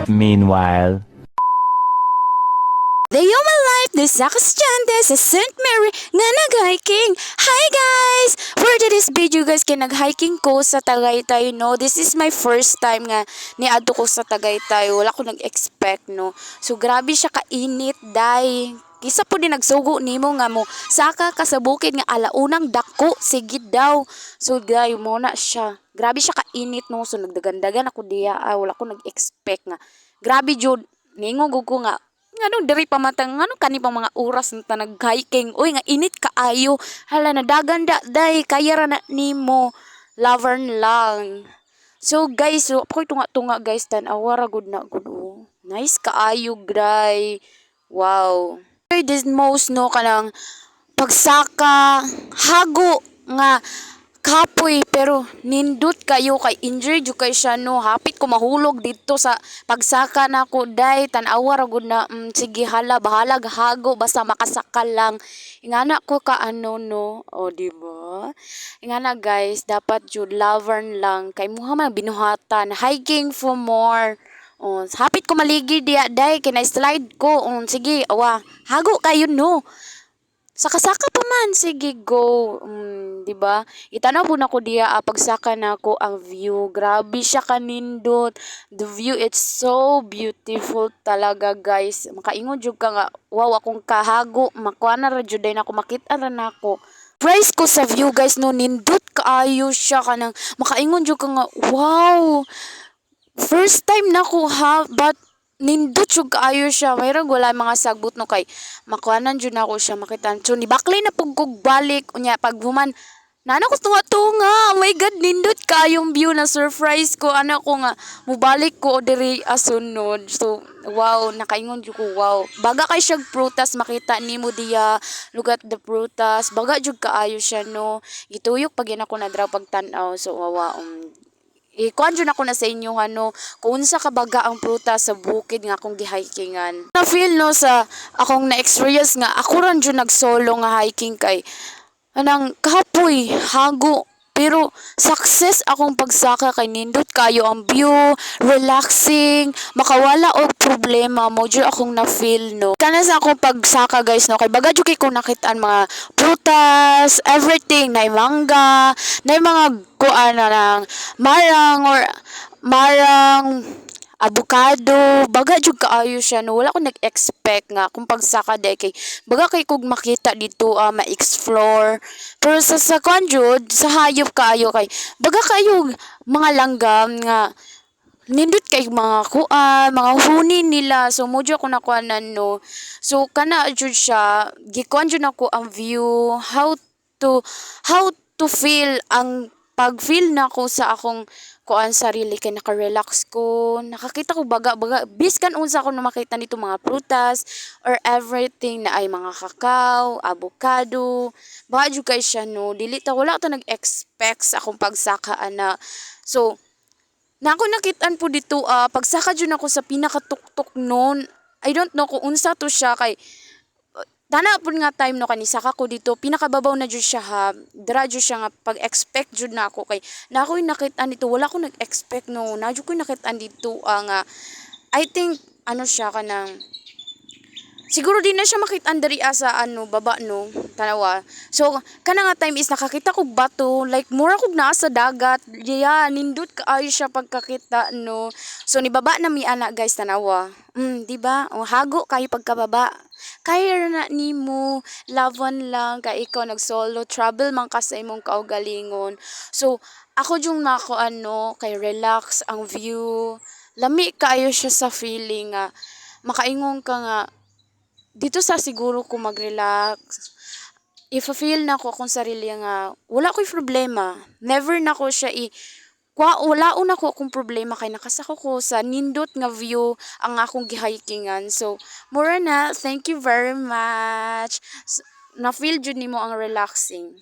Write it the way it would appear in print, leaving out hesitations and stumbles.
Meanwhile. Dayo my life, this sa Estudyante sa St. Mary nga nag-hiking. Hi guys! For today's video guys, kay nag-hiking ko sa Tagaytay, no? This is my first time nga niadto ko sa Tagaytay. Wala ko nag-expect, no? So grabe siya kainit, day. Kisa po din nagsugo nimo nga mo saka ka sa bukid nga alaunang dako sigid daw. So day mo na siya. Grabe siya kainit, no? So nagdagandagan ako diya. Wala ko nag-expect nga. Grabe jud. Ningon ko nga ngano diri pa matang ngano kani pang mga oras na nag-hiking. Uy nga init kaayo. Hala na daganda day kaya ra na nimo. Lavern lang. So guys, so ako'y tunga-tunga guys tan-awa ra gud na gud. Nice kaayo gray. Wow. This most no kanang pagsaka hago nga kapoy pero nindot kayo kay injured jud kay siya no hapit ko mahulog dito sa pagsaka nako day tan-awa ra gud na sige hala bahala hago basta makasaka lang ingana ko ka ano no o di ba ingana guys dapat jud lavern lang kay muha man binuhatan hiking for more. Hapit ko maligi diya day kay na-slide ko. Sige, awa. Hago kayo no. Saka-saka pa man, sige go. Di ba? Itanaw po na ko diya pagsaka na ko ang view. Grabe siya kanindot. The view it's so beautiful talaga, guys. Makaingon jud ka nga, wow, akong kahago, makuha na ra jud day nako makita ra nako. Price ko sa view, guys, no nindot kaayo siya kanang makaingon jud ka nga, wow. First time na ko ha, but nindot jud kaayo siya. Mayroon wala mga sagbot no kay makuanan jud nako siya makitan. So ni baklay na pug kog balik unya pag human nana ko tunga-tunga. Oh my god, nindot kaayong view na surprise ko ana ko nga mubalik ko diri asunod. So wow, nakaingon jud ko wow. Baga kay siya prutas makita nimo diya. Look at the prutas. Baga jud kaayo siya no. Gituyok pag yan ako na draw pagtan-aw. So wow, kuan jud ako na sa inyo ano kung unsa ka baga ang prutas sa bukid nga akong gihikingan. Na feel no sa akong na-experience nga ako ran jud nag-solo nga hiking kay anang kapoy hago pero success akong pagsaka kay nindot kayo ang view, relaxing, makawala og problema mo jud akong na feel no. Kana sa akong pagsaka guys no kay baga jud kay ko nakitaan mga prutas, everything, nay mangga, nay mga kuan na lang marang avocado, baga jud kaayo siya no. Wala ko nag-expect nga kung pagsaka day kay baga kay kog makita dito ma-explore. Pero sa kuan jud sa hayop kaayo kay baga kayo mga langgam nga nindot kay mga kuan, mga huni nila. So mo jud ko nakuanan no. So kana jud siya, gikuan jud nako ang view, how to feel ang pag-feel nako sa akong kuan sarili kay naka-relax ko. Nakakita ko baga biskan unsa ko na makita nito mga prutas or everything na ay mga kakao, avocado. Baga jud kay siya no. Dili ta wala ta nag-expect sa akong pagsaka ana. So nako nakitaan po dito pagsaka jud nako sa pinakatuktok noon. I don't know kung unsa to siya kay tana pud nga time no kanisaka ko dito pinakababaw na jud siya ha. Dira jud siya nga pag-expect jud na ako kay na ako'y nakita dito wala ko nag-expect no. Na jud ko nakita dito nga I think ano siya kanang siguro din na siya makita diri sa ano baba no tanawa. So kana nga time is nakakita kog bato like mura kog naa sa dagat. Yeah, nindot kaayo siya pagkakita no. So ni baba na mi ana guys tanawa. Di ba? Hago kayo pagkababa. Kaya na nimo laban lang kay ikaw nag-solo travel man ka sa imong kaugalingon. So ako jung nako ano kay relax ang view. Lami kaayo siya sa feeling nga makaingon ka nga dito sa siguro ko mag-relax. If feel na ko akong sarili nga wala ko'y problema. Never na ko siya wala una ko akong problema kay nakasako ko sa nindot nga view ang akong gihikingan. So mura na, thank you very much. Na feel jud nimo ang relaxing.